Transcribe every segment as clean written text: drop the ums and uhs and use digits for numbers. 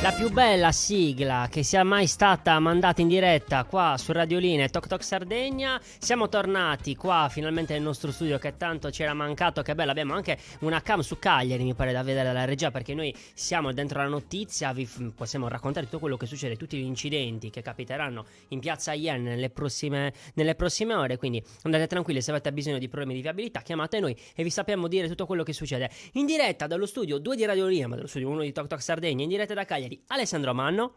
La più bella sigla che sia mai stata mandata in diretta qua su Radioline Tok Tok Sardegna. Siamo tornati qua finalmente nel nostro studio che tanto c'era mancato. Che bello, abbiamo anche una cam su Cagliari, mi pare da vedere dalla regia, perché noi siamo dentro la notizia. Vi possiamo raccontare tutto quello che succede, tutti gli incidenti che capiteranno in piazza Yen nelle prossime ore. Quindi andate tranquilli, se avete bisogno di problemi di viabilità chiamate noi e vi sappiamo dire tutto quello che succede in diretta dallo studio 2 di Radioline, ma dallo studio 1 di Tok Tok Sardegna, in diretta da Cagliari. Alessandro Manno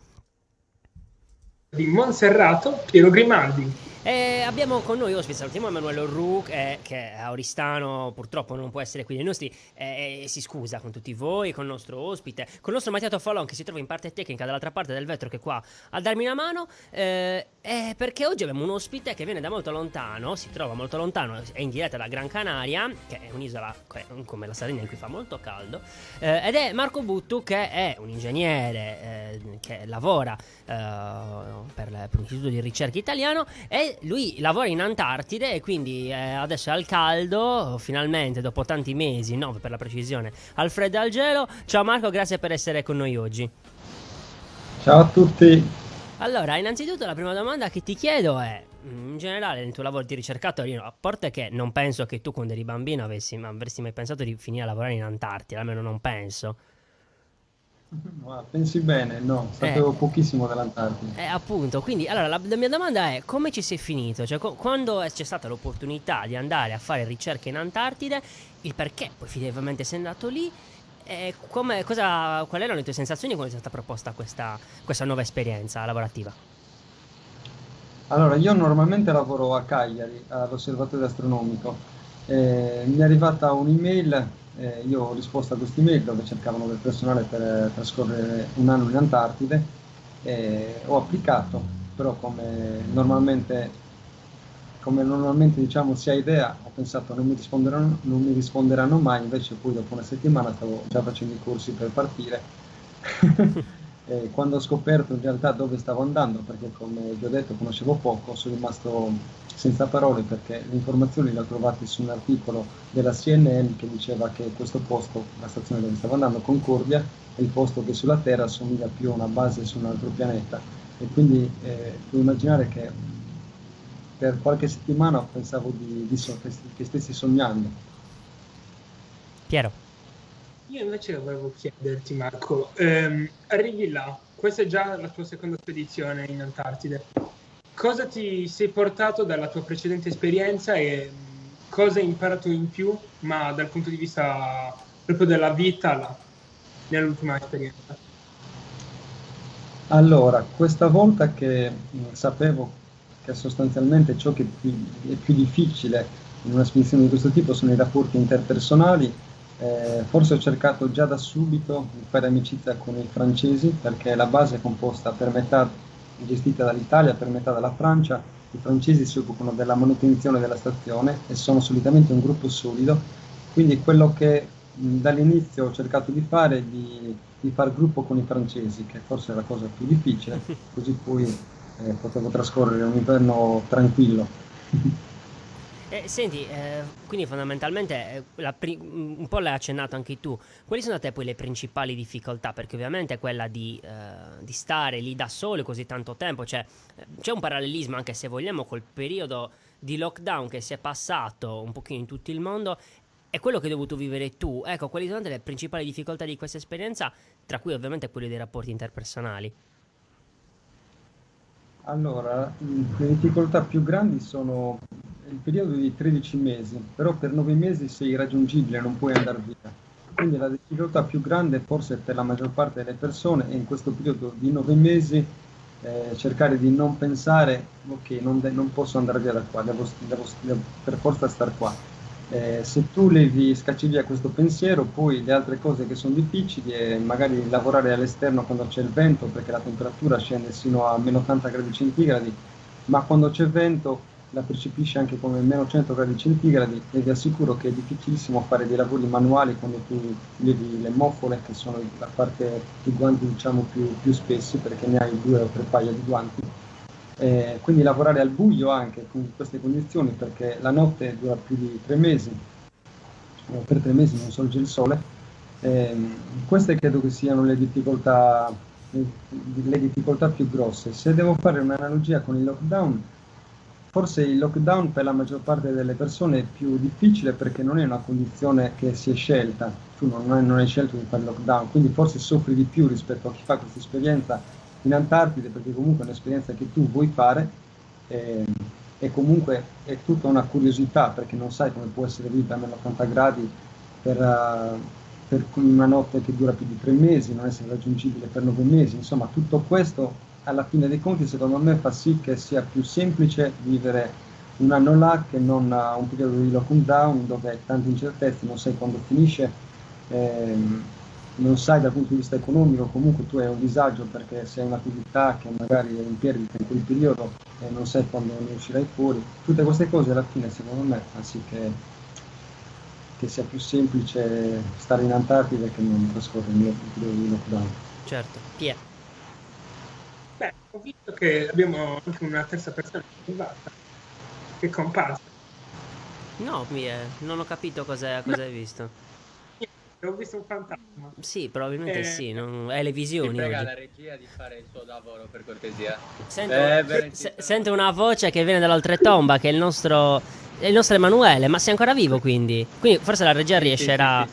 di Monserrato, Piero Grimaldi. E abbiamo con noi ospite, salutiamo Emanuele Orru che è a Oristano, purtroppo non può essere qui nei nostri, si scusa con tutti voi, con il nostro ospite, con il nostro Mattia Toffalon che si trova in parte tecnica dall'altra parte del vetro, che è qua a darmi una mano, perché oggi abbiamo un ospite che viene da molto lontano, si trova molto lontano, è in diretta da Gran Canaria, che è un'isola come la Sardegna in cui fa molto caldo, ed è Marco Buttu, che è un ingegnere che lavora per l'Istituto di Ricerca Italiano, e lui lavora in Antartide e quindi adesso è al caldo, finalmente dopo tanti mesi, 9 per la precisione, al freddo e al gelo. Ciao Marco, grazie per essere con noi oggi. Ciao a tutti. Allora, innanzitutto la prima domanda che ti chiedo è, in generale nel tuo lavoro di ricercatore, a parte che non penso che tu quando eri bambino avresti mai pensato di finire a lavorare in Antartide, almeno non penso. Pensi bene? No, sapevo pochissimo dell'Antartide. Appunto, quindi allora la mia domanda è: come ci sei finito? Cioè, quando c'è stata l'opportunità di andare a fare ricerche in Antartide, il perché poi effettivamente sei andato lì, e quali erano le tue sensazioni quando è stata proposta questa nuova esperienza lavorativa? Allora, io normalmente lavoro a Cagliari, all'osservatorio astronomico. Mi è arrivata un'email, io ho risposto a questa email dove cercavano del personale per trascorrere un anno in Antartide. Ho applicato, però come normalmente diciamo si ha idea, ho pensato non mi risponderanno mai, invece poi dopo una settimana stavo già facendo i corsi per partire. Quando ho scoperto in realtà dove stavo andando, perché come vi ho detto conoscevo poco, sono rimasto senza parole, perché le informazioni le ho trovate su un articolo della CNN che diceva che questo posto, la stazione dove stavo andando, Concordia, è il posto che sulla Terra assomiglia più a una base su un altro pianeta, e quindi puoi immaginare che per qualche settimana pensavo che stessi sognando. Piero. Io invece volevo chiederti, Marco, arrivi là, questa è già la tua seconda spedizione in Antartide. Cosa ti sei portato dalla tua precedente esperienza e cosa hai imparato in più, ma dal punto di vista proprio della vita là, nell'ultima esperienza? Allora, questa volta che sapevo che sostanzialmente ciò che è più difficile in una spedizione di questo tipo sono i rapporti interpersonali, forse ho cercato già da subito di fare amicizia con i francesi, perché la base è composta per metà gestita dall'Italia, per metà dalla Francia. I francesi si occupano della manutenzione della stazione e sono solitamente un gruppo solido, quindi quello che dall'inizio ho cercato di fare è di far gruppo con i francesi, che forse è la cosa più difficile, così poi potevo trascorrere un inverno tranquillo. Senti, quindi fondamentalmente un po' l'hai accennato anche tu. Quali sono a te poi le principali difficoltà? Perché ovviamente quella di stare lì da sole così tanto tempo, cioè c'è un parallelismo, anche se vogliamo, col periodo di lockdown che si è passato un pochino in tutto il mondo, e quello che hai dovuto vivere tu. Ecco, quali sono le principali difficoltà di questa esperienza, tra cui ovviamente quelli dei rapporti interpersonali? Allora, le difficoltà più grandi sono il periodo di 13 mesi, però per 9 mesi sei irraggiungibile, non puoi andare via. Quindi la difficoltà più grande forse per la maggior parte delle persone è in questo periodo di 9 mesi cercare di non pensare, ok, non posso andare via da qua, devo per forza star qua. Se tu scacci via questo pensiero, poi le altre cose che sono difficili è magari lavorare all'esterno quando c'è il vento, perché la temperatura scende sino a meno 80 gradi centigradi, ma quando c'è vento la percepisci anche come meno 100 gradi centigradi, e vi assicuro che è difficilissimo fare dei lavori manuali quando tu levi le muffole, che sono la parte, i guanti diciamo più spessi, perché ne hai 2 o 3 paia di guanti. Quindi lavorare al buio anche con queste condizioni, perché la notte dura più di 3 mesi, per 3 mesi non sorge il sole. Queste credo che siano le difficoltà le difficoltà più grosse. Se devo fare un'analogia con il lockdown, forse il lockdown per la maggior parte delle persone è più difficile perché non è una condizione che si è scelta, tu non hai scelto di fare il lockdown, quindi forse soffri di più rispetto a chi fa questa esperienza in Antartide, perché comunque è un'esperienza che tu vuoi fare e comunque è tutta una curiosità, perché non sai come può essere vita a meno 80 gradi per una notte che dura più di 3 mesi, non essere raggiungibile per 9 mesi, insomma tutto questo alla fine dei conti secondo me fa sì che sia più semplice vivere un anno là che non un periodo di lockdown dove hai tante incertezze, non sai quando finisce, non sai dal punto di vista economico, comunque tu hai un disagio perché se hai un'attività che magari è in perdita in quel periodo e non sai quando ne uscirai fuori. Tutte queste cose alla fine secondo me fa sì che sia più semplice stare in Antartide che non trascorrere il periodo di lockdown. Certo. Pia. Beh, ho visto che abbiamo anche una terza persona arrivata, che è comparsa. No, non ho capito cosa hai visto. Ho visto un fantasma. Sì, probabilmente sì, è le Si visioni prega oggi. la regia di fare il suo lavoro per cortesia. Sento una voce che viene dall'oltretomba, che è il nostro Emanuele, ma sei ancora vivo quindi? Quindi forse la regia riuscirà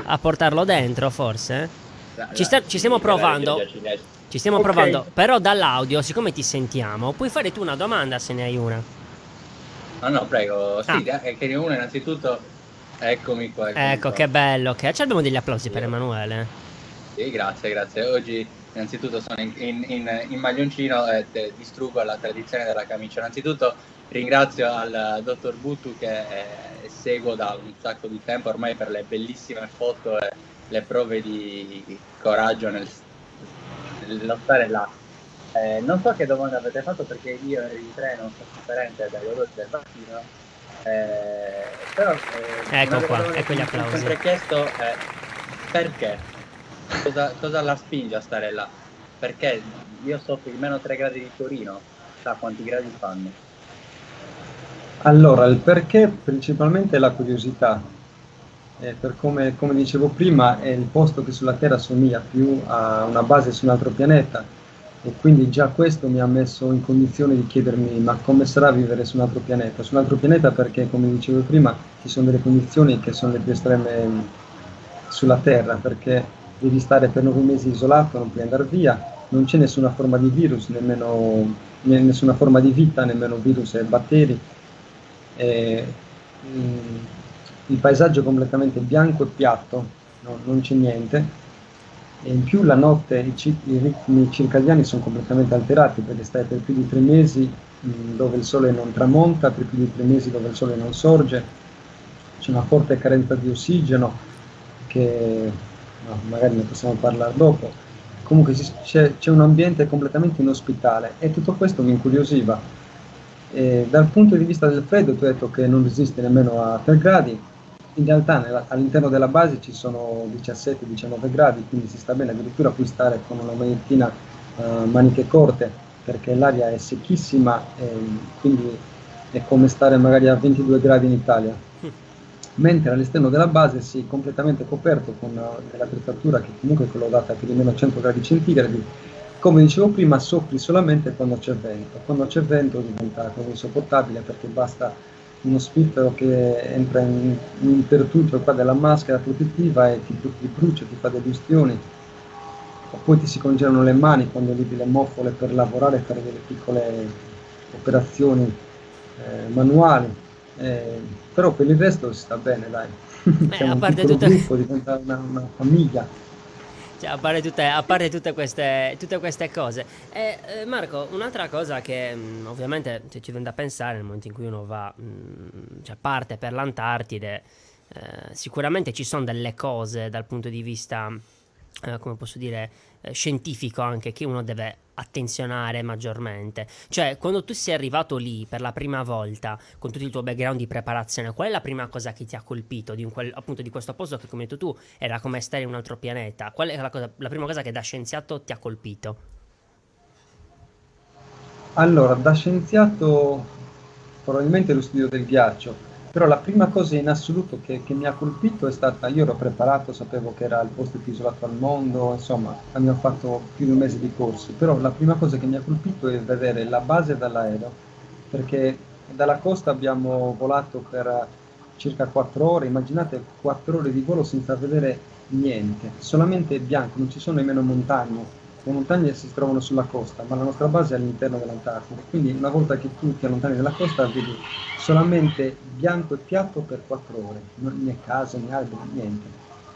a portarlo dentro, forse? Ci stiamo provando. Ci stiamo Ok. provando, però dall'audio, siccome ti sentiamo, puoi fare tu una domanda se ne hai una. No, prego. Sì, che ne uno innanzitutto. Eccomi qua. Ecco, che bello. Ci abbiamo degli applausi per Emanuele. Sì, grazie. Oggi innanzitutto sono in maglioncino e distruggo la tradizione della camicia. Innanzitutto ringrazio al dottor Buttu che seguo da un sacco di tempo ormai per le bellissime foto e le prove di coraggio nel lottare là. Non so che domanda avete fatto perché io ero in treno sofferente dai dolori del bacino, però Ecco una qua, delle domande ecco gli che mi sono applausi. sempre chiesto è perché? Cosa la spinge a stare là? Perché io soffro di meno 3 gradi di Torino, sa quanti gradi fanno? Allora, il perché principalmente è la curiosità. Per come dicevo prima, è il posto che sulla Terra somiglia più a una base su un altro pianeta e quindi già questo mi ha messo in condizione di chiedermi ma come sarà vivere su un altro pianeta? Su un altro pianeta perché, come dicevo prima, ci sono delle condizioni che sono le più estreme sulla Terra, perché devi stare per 9 mesi isolato, non puoi andare via, non c'è nessuna forma di virus, nessuna forma di vita, nemmeno virus e batteri. Il paesaggio è completamente bianco e piatto, non c'è niente, e in più la notte i ritmi circadiani sono completamente alterati perché stai per più di 3 mesi dove il sole non tramonta, per più di 3 mesi dove il sole non sorge, c'è una forte carenza di ossigeno che magari ne possiamo parlare dopo. Comunque c'è un ambiente completamente inospitale e tutto questo mi incuriosiva. Dal punto di vista del freddo, tu hai detto che non resiste nemmeno a 3 gradi, in realtà all'interno della base ci sono 17-19 gradi, quindi si sta bene, addirittura puoi stare con una magliettina maniche corte perché l'aria è secchissima, quindi è come stare magari a 22 gradi in Italia. Mentre all'esterno della base sei completamente coperto con dell'attrezzatura che comunque è collocata più di meno 100 gradi centigradi. Come dicevo prima, soffri solamente quando c'è vento. Quando c'è vento diventa quasi insopportabile perché basta uno spiffero che entra in pertutto qua della maschera protettiva e ti brucia, ti fa delle ustioni. O poi ti si congelano le mani quando levi le muffole per lavorare e fare delle piccole operazioni manuali. Però per il resto si sta bene, dai. Siamo a un parte piccolo tutte- gruppo, diventa una famiglia. Cioè, a parte tutte queste cose. Marco, un'altra cosa che ovviamente ci viene da pensare nel momento in cui uno va, cioè parte per l'Antartide, sicuramente ci sono delle cose dal punto di vista, come posso dire, scientifico anche, che uno deve attenzionare maggiormente. Cioè, quando tu sei arrivato lì per la prima volta, con tutto il tuo background di preparazione, qual è la prima cosa che ti ha colpito appunto di questo posto che, come hai detto tu, era come stare in un altro pianeta? Qual è la prima cosa che da scienziato ti ha colpito? Allora, da scienziato probabilmente lo studio del ghiaccio, Però la prima cosa in assoluto che mi ha colpito è stata, io ero preparato, sapevo che era il posto più isolato al mondo, insomma, abbiamo fatto più di un mese di corsi, però la prima cosa che mi ha colpito è vedere la base dall'aereo, perché dalla costa abbiamo volato per circa 4 ore, immaginate 4 ore di volo senza vedere niente, solamente bianco, non ci sono nemmeno montagne. Le montagne si trovano sulla costa, ma la nostra base è all'interno dell'Antartide, quindi una volta che tu ti allontani dalla costa vedi solamente bianco e piatto per 4 ore, né case, né alberi, niente.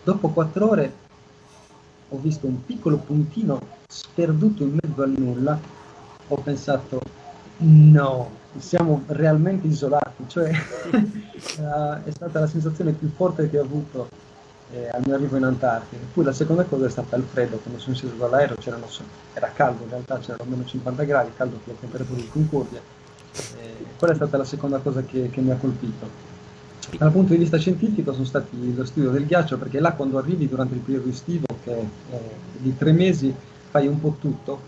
Dopo 4 ore ho visto un piccolo puntino sperduto in mezzo al nulla, ho pensato, no, siamo realmente isolati, cioè è stata la sensazione più forte che ho avuto al mio arrivo in Antartide. Poi la seconda cosa è stata il freddo, quando sono sceso dall'aereo era caldo, in realtà c'erano meno 50 gradi, caldo che le temperature di Concordia. Quella è stata la seconda cosa che mi ha colpito. Dal punto di vista scientifico sono stati lo studio del ghiaccio, perché là quando arrivi durante il periodo estivo, che è di 3 mesi, fai un po' tutto,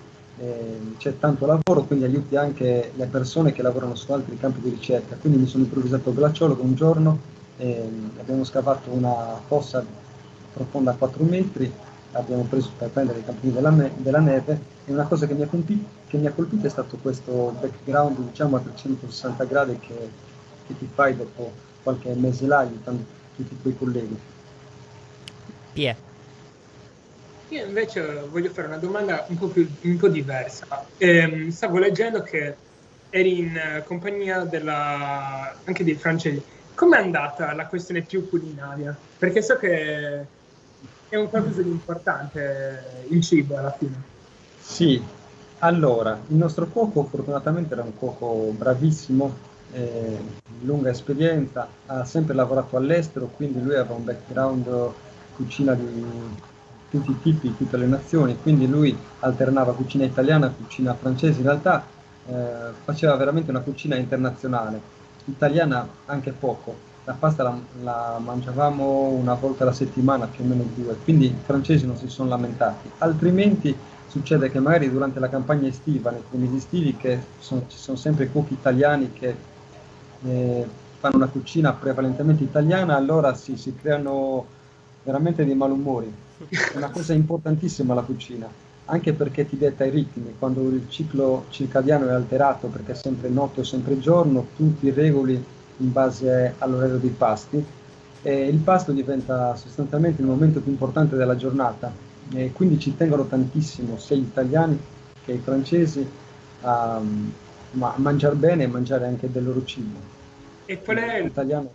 c'è tanto lavoro, quindi aiuti anche le persone che lavorano su altri campi di ricerca. Quindi mi sono improvvisato glaciologo un giorno, abbiamo scavato una fossa profonda a 4 metri, abbiamo preso per prendere i campini della neve, e una cosa che mi ha colpito è stato questo background, diciamo, a 360 gradi che ti fai dopo qualche mese là, aiutando tutti i tuoi colleghi. Pie. Io invece voglio fare una domanda un po' diversa. Stavo leggendo che eri in compagnia anche dei francesi. Com'è andata la questione più culinaria? Perché so che è un qualcosa di importante il cibo alla fine. Sì, allora, il nostro cuoco fortunatamente era un cuoco bravissimo, lunga esperienza, ha sempre lavorato all'estero, quindi lui aveva un background cucina di tutti i tipi, tutte le nazioni, quindi lui alternava cucina italiana, cucina francese, in realtà faceva veramente una cucina internazionale, italiana anche poco, la pasta la mangiavamo una volta alla settimana, più o meno 2, quindi i francesi non si sono lamentati, altrimenti succede che magari durante la campagna estiva, nei primi mesi estivi, ci sono sempre cuochi italiani che fanno una cucina prevalentemente italiana, allora si creano veramente dei malumori. È una cosa importantissima la cucina, anche perché ti detta i ritmi. Quando il ciclo circadiano è alterato, perché è sempre notte o sempre giorno, tu ti regoli in base all'orario dei pasti, e il pasto diventa sostanzialmente il momento più importante della giornata, e quindi ci tengono tantissimo sia gli italiani che i francesi a mangiare bene e mangiare anche del loro cibo. E qual è l'italiano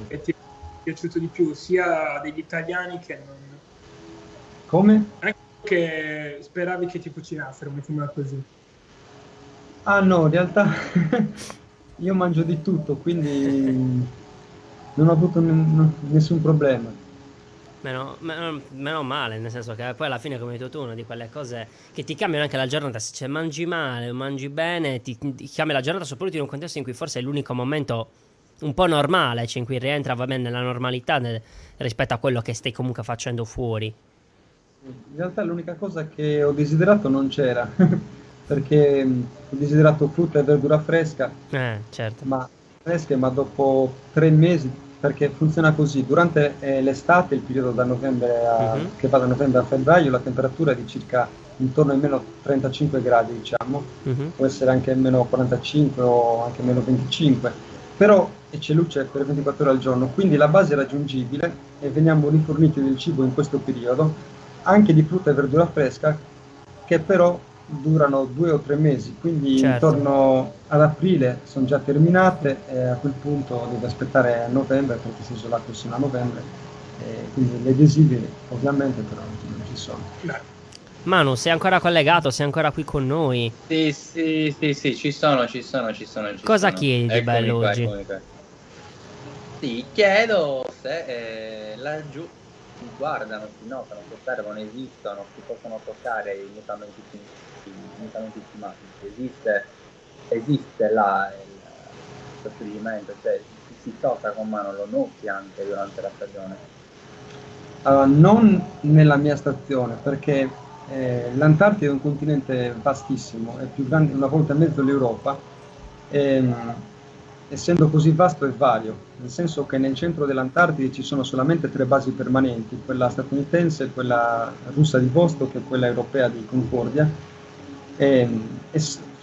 che ti è piaciuto di più, sia degli italiani che non... Come? Anche che speravi che ti cucinassero, mettiamola così. Ah no, in realtà io mangio di tutto, quindi non ho avuto nessun problema. Meno male, nel senso che poi alla fine, come hai detto tu, una di quelle cose che ti cambiano anche la giornata. Se mangi male o mangi bene, ti cambia la giornata, soprattutto in un contesto in cui forse è l'unico momento un po' normale, cioè in cui rientra, va bene, nella normalità rispetto a quello che stai comunque facendo fuori. In realtà l'unica cosa che ho desiderato non c'era, perché ho desiderato frutta e verdura fresca, certo. ma dopo 3 mesi, perché funziona così, durante l'estate, il periodo da novembre che va da novembre a febbraio, la temperatura è di circa intorno ai meno 35 gradi, diciamo, può essere anche meno 45 o anche meno 25, però c'è luce per 24 ore al giorno, quindi la base è raggiungibile e veniamo riforniti del cibo in questo periodo, anche di frutta e verdura fresca, che però durano 2 o 3 mesi, quindi intorno ad aprile sono già terminate, e a quel punto devo aspettare a novembre, perché si è isolato sino a novembre, quindi le adesivi ovviamente però non ci sono. Manu, sei ancora collegato? Sei ancora qui con noi? Sì, ci sono. Cosa chiedi di bello oggi? Sì, chiedo se laggiù si guardano, si notano, si osservano, esistono, si possono toccare i mutamenti climatici. Esiste là il scioglimento, cioè si tocca con mano, lo noti anche durante la stagione? Non nella mia stazione, perché l'Antartide è un continente vastissimo, è più grande una volta e mezzo l'Europa, e essendo così vasto, è vario, nel senso che nel centro dell'Antartide ci sono solamente 3 basi permanenti, quella statunitense, quella russa di Vostok e quella europea di Concordia, ce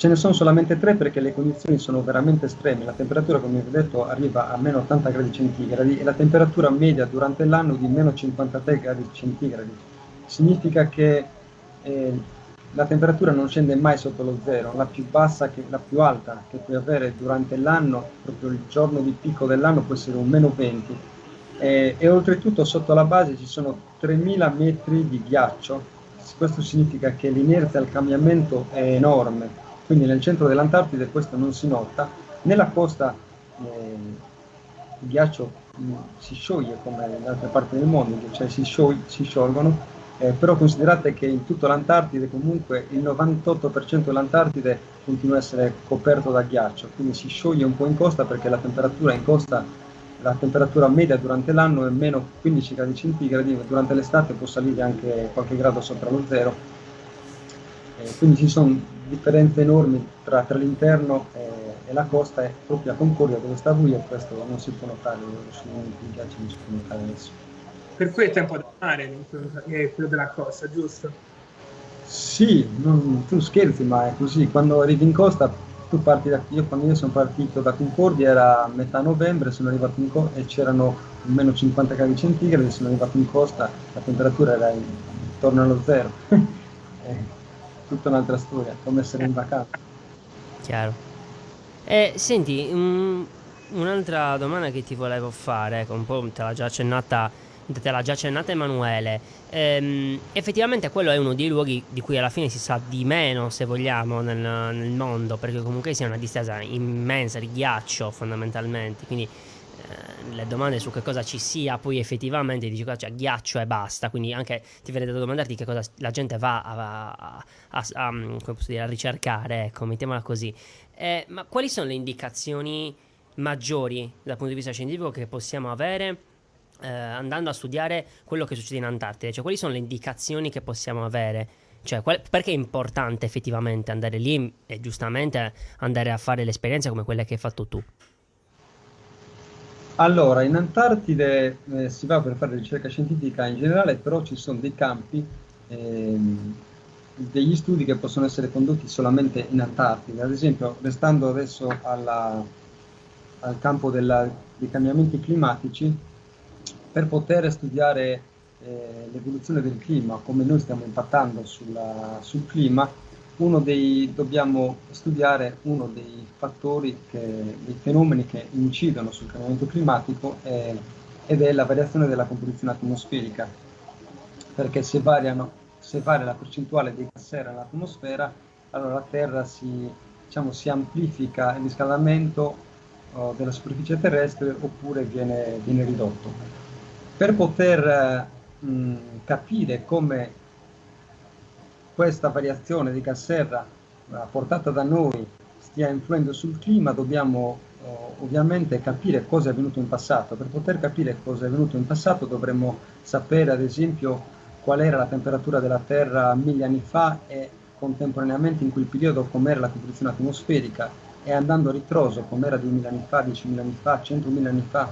ne sono solamente 3 perché le condizioni sono veramente estreme. La temperatura, come vi ho detto, arriva a meno 80 gradi centigradi e la temperatura media durante l'anno è di meno 53 gradi centigradi. Significa che la temperatura non scende mai sotto lo zero, la più alta che puoi avere durante l'anno, proprio il giorno di picco dell'anno, può essere un meno 20. E oltretutto sotto la base ci sono 3000 metri di ghiaccio. Questo significa che l'inerzia al cambiamento è enorme, quindi nel centro dell'Antartide questo non si nota. Nella costa il ghiaccio si scioglie come in altre parti del mondo, cioè si sciolgono. Però considerate che in tutta l'Antartide comunque il 98% dell'Antartide continua a essere coperto da ghiaccio, quindi si scioglie un po' in costa perché la temperatura in costa, la temperatura media durante l'anno è meno 15 gradi centigradi, durante l'estate può salire anche qualche grado sopra lo zero, quindi ci sono differenze enormi tra l'interno e la costa, e proprio a Concordia dove stavo io questo non si può notare, il ghiaccio non si può notare adesso. Per cui è tempo da mare, quello della costa, giusto? Sì, tu scherzi, ma è così. Quando arrivi in costa, tu parti quando io sono partito da Concordia era metà novembre, sono arrivato in costa e c'erano meno 50 gradi centigradi, sono arrivato in costa, la temperatura era intorno allo zero. È tutta un'altra storia, come essere in vacanza. Chiaro. Senti, un'altra domanda che ti volevo fare, un po' te l'ha già accennata Emanuele. Effettivamente quello è uno dei luoghi di cui alla fine si sa di meno, se vogliamo, nel mondo, perché comunque sia una distesa immensa di ghiaccio fondamentalmente, quindi le domande su che cosa ci sia poi effettivamente dici cosa c'è, ghiaccio e basta, quindi anche ti verrebbe da domandarti che cosa la gente va come posso dire, a ricercare, ecco, mettiamola così. Ma quali sono le indicazioni maggiori dal punto di vista scientifico che possiamo avere andando a studiare quello che succede in Antartide? Cioè, quali sono le indicazioni che possiamo avere? Cioè, perché è importante effettivamente andare lì e giustamente andare a fare le esperienze come quelle che hai fatto tu? Allora, in Antartide si va per fare ricerca scientifica in generale, però ci sono dei campi, degli studi che possono essere condotti solamente in Antartide. Ad esempio, restando adesso al campo dei cambiamenti climatici, per poter studiare l'evoluzione del clima, come noi stiamo impattando sul clima, dobbiamo studiare uno dei fattori, dei fenomeni che incidono sul cambiamento climatico ed è la variazione della composizione atmosferica, perché se varia la percentuale dei gas serra nell'atmosfera, allora la Terra si amplifica il riscaldamento della superficie terrestre oppure viene ridotto. Per poter capire come questa variazione di gas serra portata da noi stia influendo sul clima, dobbiamo ovviamente capire cosa è avvenuto in passato. Per poter capire cosa è avvenuto in passato dovremmo sapere, ad esempio, qual era la temperatura della Terra 1000 anni fa e contemporaneamente in quel periodo com'era la composizione atmosferica, e andando a ritroso com'era 2000 anni fa, 10.000 anni fa, 100.000 anni fa.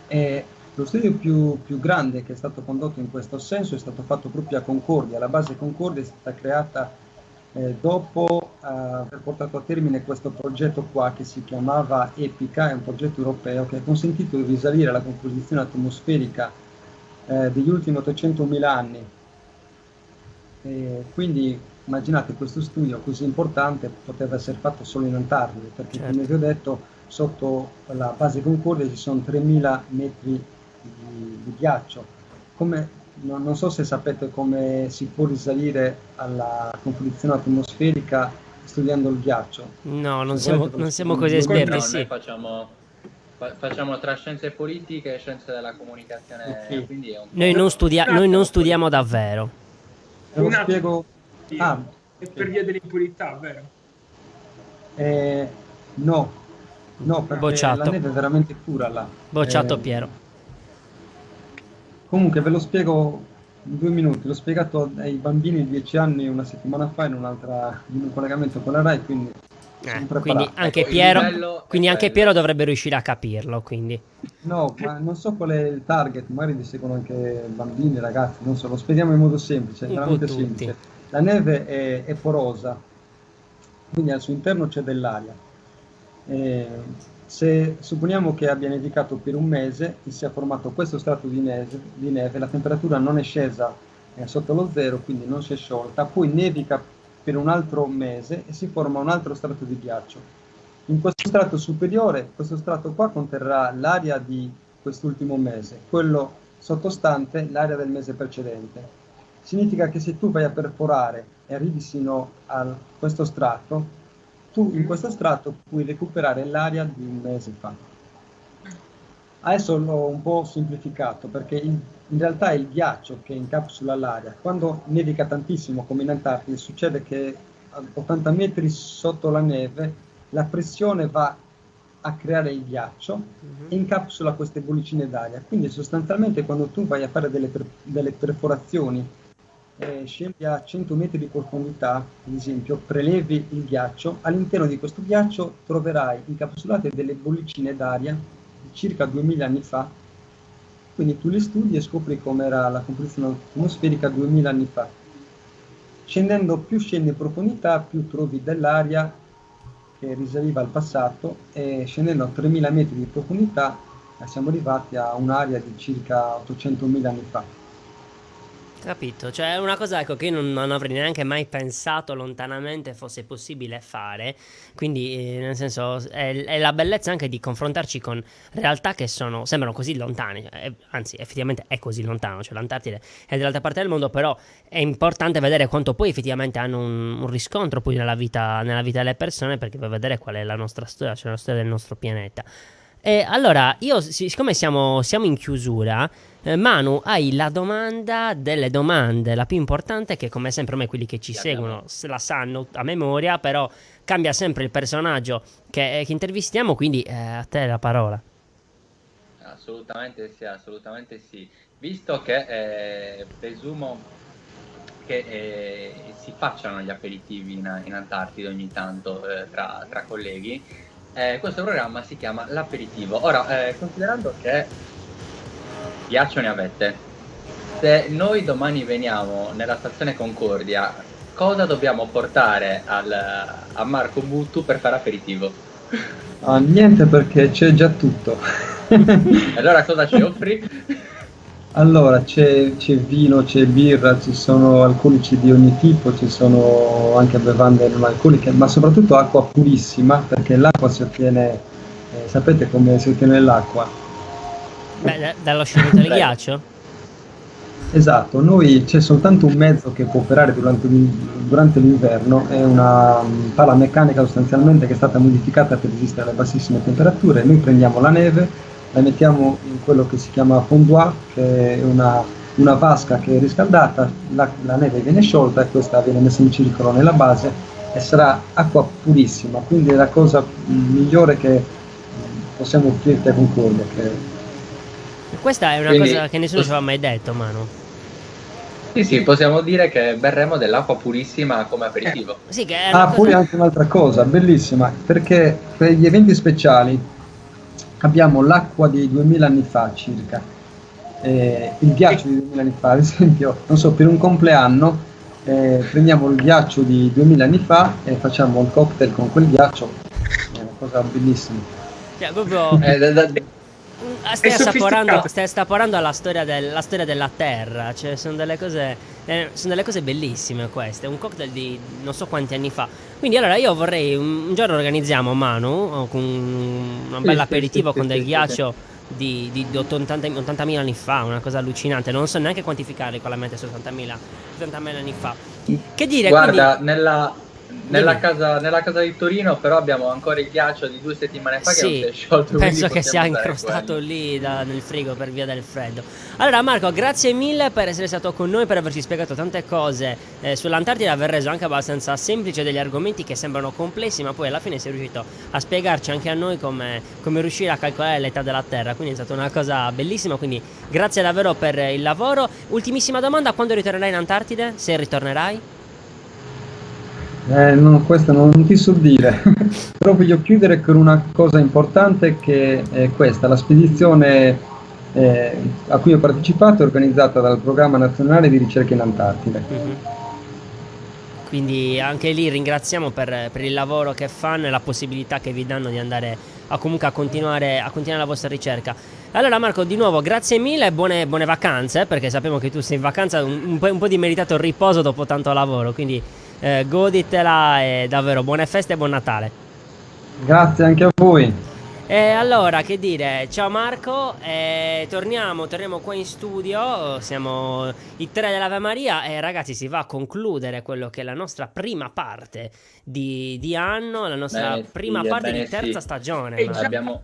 E lo studio più grande che è stato condotto in questo senso è stato fatto proprio a Concordia. La base Concordia è stata creata dopo aver portato a termine questo progetto qua che si chiamava EPICA, è un progetto europeo che ha consentito di risalire la composizione atmosferica degli ultimi 800.000 anni. Quindi immaginate, questo studio così importante poteva essere fatto solo in Antartide, perché come vi ho detto sotto la base Concordia ci sono 3000 metri di ghiaccio. Non so se sapete come si può risalire alla composizione atmosferica studiando il ghiaccio. No, non siamo così esperti. No, sì. Noi facciamo tra scienze politiche e scienze della comunicazione. Okay. Quindi è Noi non studiamo davvero. Te lo spiego. È per via dell'impurità, vero? No, perché Bocciato. la neve è veramente pura là. Bocciato Piero. Comunque ve lo spiego in 2 minuti. L'ho spiegato ai bambini di 10 anni una settimana fa in un collegamento con la RAI, quindi Siamo Quindi preparati. anche Ecco, il Piero, livello è quindi anche quello. Piero dovrebbe riuscire a capirlo, quindi. No, ma non so qual è il target, magari vi seguono anche bambini, ragazzi, non so, lo spieghiamo in modo semplice, è Un po' veramente tutti. semplice. La neve è porosa, quindi al suo interno c'è dell'aria. Se supponiamo che abbia nevicato per un mese e sia formato questo strato di neve, la temperatura non è scesa sotto lo zero, quindi non si è sciolta, poi nevica per un altro mese e si forma un altro strato di ghiaccio. In questo strato superiore, questo strato qua conterrà l'aria di quest'ultimo mese, quello sottostante l'aria del mese precedente. Significa che se tu vai a perforare e arrivi sino a questo strato, tu in questo strato puoi recuperare l'aria di un mese fa. Adesso l'ho un po' semplificato perché in realtà è il ghiaccio che incapsula l'aria. Quando nevica tantissimo come in Antartide succede che a 80 metri sotto la neve la pressione va a creare il ghiaccio e incapsula queste bollicine d'aria. Quindi sostanzialmente quando tu vai a fare delle perforazioni, scendi a 100 metri di profondità, ad esempio, prelevi il ghiaccio, all'interno di questo ghiaccio troverai incapsulate delle bollicine d'aria di circa 2000 anni fa. Quindi tu li studi e scopri com'era la composizione atmosferica 2000 anni fa. Scendendo, più scendi in profondità, più trovi dell'aria che risaliva al passato, e scendendo a 3000 metri di profondità siamo arrivati a un'area di circa 800.000 anni fa. Capito, cioè è una cosa, ecco, che io non avrei neanche mai pensato lontanamente fosse possibile fare, quindi nel senso è la bellezza anche di confrontarci con realtà che sembrano così lontane, anzi effettivamente è così lontano, cioè l'Antartide è dall'altra parte del mondo, però è importante vedere quanto poi effettivamente hanno un riscontro poi nella vita delle persone, perché per vedere qual è la nostra storia, cioè la storia del nostro pianeta. E allora, siccome siamo in chiusura, Manu, hai la domanda delle domande, la più importante, che come sempre me quelli che ci seguono la sanno a memoria, però cambia sempre il personaggio che intervistiamo, quindi a te la parola. Assolutamente sì. Visto che presumo che si facciano gli aperitivi in Antartide ogni tanto tra colleghi, questo programma si chiama L'Aperitivo. Ora, considerando che ghiaccio ne avete, se noi domani veniamo nella stazione Concordia, cosa dobbiamo portare a Marco Buttu per fare aperitivo? Niente, perché c'è già tutto. Allora cosa ci offri? Allora, c'è vino, c'è birra, ci sono alcolici di ogni tipo, ci sono anche bevande non alcoliche, ma soprattutto acqua purissima, perché l'acqua si ottiene, sapete come si ottiene l'acqua? Beh, dallo scioglimento del ghiaccio? Esatto, c'è soltanto un mezzo che può operare durante l'inverno, è una pala meccanica sostanzialmente che è stata modificata per resistere alle bassissime temperature. Noi prendiamo la neve, la mettiamo in quello che si chiama fondoir, che è una vasca che è riscaldata, la neve viene sciolta e questa viene messa in circolo nella base e sarà acqua purissima, quindi è la cosa migliore che possiamo offrirti a Concordia. Questa è una cosa che nessuno ci aveva mai detto, Manu. Sì, possiamo dire che berremo dell'acqua purissima come aperitivo. Sì, che è una poi anche un'altra cosa bellissima, perché per gli eventi speciali abbiamo l'acqua di 2000 anni fa circa, il ghiaccio di 2000 anni fa, ad esempio, non so, per un compleanno prendiamo il ghiaccio di 2000 anni fa e facciamo un cocktail con quel ghiaccio, è una cosa bellissima. Cioè, proprio stai assaporando la storia della Terra, cioè sono delle cose bellissime queste, un cocktail di non so quanti anni fa. Quindi allora io vorrei un giorno organizziamo, Manu, con un bel aperitivo con del ghiaccio di 80.000 anni fa, una cosa allucinante, non so neanche quantificare con la mente su 80.000 anni fa. Che dire, guarda, quindi... Nella casa di Torino però abbiamo ancora il ghiaccio di 2 settimane fa che non si è sciolto. Penso che sia incrostato lì nel frigo per via del freddo. Allora Marco, grazie mille per essere stato con noi, per averci spiegato tante cose sull'Antartide, aver reso anche abbastanza semplice degli argomenti che sembrano complessi, ma poi alla fine sei riuscito a spiegarci anche a noi come riuscire a calcolare l'età della Terra, quindi è stata una cosa bellissima, quindi grazie davvero per il lavoro. Ultimissima domanda, quando ritornerai in Antartide? Se ritornerai? No, questo non ti so dire, però voglio chiudere con una cosa importante che è questa, la spedizione a cui ho partecipato è organizzata dal Programma Nazionale di Ricerca in Antartide. Mhm. Quindi anche lì ringraziamo per il lavoro che fanno e la possibilità che vi danno di andare comunque a continuare la vostra ricerca. Allora Marco, di nuovo grazie mille e buone vacanze, perché sappiamo che tu sei in vacanza, un po' di meritato riposo dopo tanto lavoro, quindi goditela e davvero buone feste e buon Natale. Grazie anche a voi. E allora, che dire, ciao Marco, torniamo qua in studio, siamo i tre dell'Ave Maria e ragazzi si va a concludere quello che è la nostra prima parte di anno, la nostra prima parte di terza stagione. Abbiamo...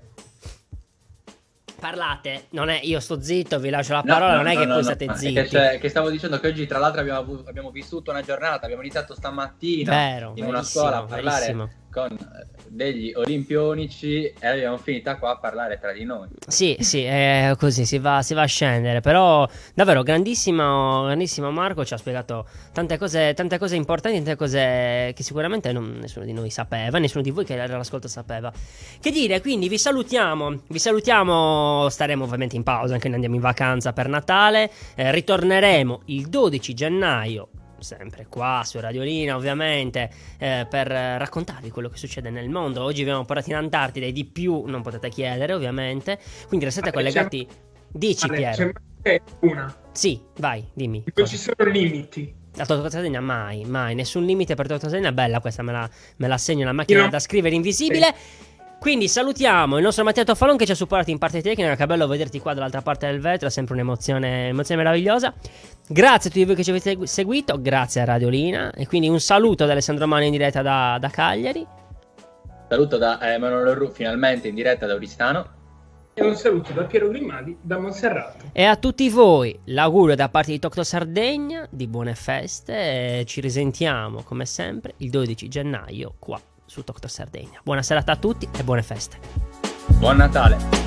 Parlate, non è io sto zitto, vi lascio la parola, non è che voi state zitti. Che stavo dicendo che oggi tra l'altro abbiamo vissuto una giornata, abbiamo iniziato stamattina in una scuola a parlare con degli olimpionici e abbiamo finita qua a parlare tra di noi. Sì, così si va a scendere, però davvero grandissimo Marco, ci ha spiegato tante cose importanti, tante cose che sicuramente nessuno di noi sapeva, nessuno di voi che era all'ascolto sapeva. Che dire, quindi vi salutiamo, staremo ovviamente in pausa, anche noi andiamo in vacanza per Natale, ritorneremo il 12 gennaio sempre qua su Radiolina ovviamente per raccontarvi quello che succede nel mondo. Oggi vi abbiamo portato in Antartide e di più non potete chiedere ovviamente, quindi restate collegati. Dici Piero. C'è una. Sì, vai, dimmi. Non ci sono limiti. La Toto Sardegna mai, nessun limite per Toto Sardegna. Bella questa, me la segno, una macchina da scrivere invisibile. Quindi salutiamo il nostro Mattia Toffalon che ci ha supportato in parte tecnica. Che bello vederti qua dall'altra parte del vetro, è sempre un'emozione meravigliosa. Grazie a tutti voi che ci avete seguito, grazie a Radiolina. E quindi un saluto da Alessandro Mani in diretta da Cagliari. Saluto da Emanuele Ru, finalmente in diretta da Oristano. E un saluto da Piero Grimaldi da Monserrato. E a tutti voi l'augurio da parte di Tocto Sardegna di buone feste. E ci risentiamo come sempre il 12 gennaio qua su Tocto Sardegna. Buona serata a tutti e buone feste. Buon Natale.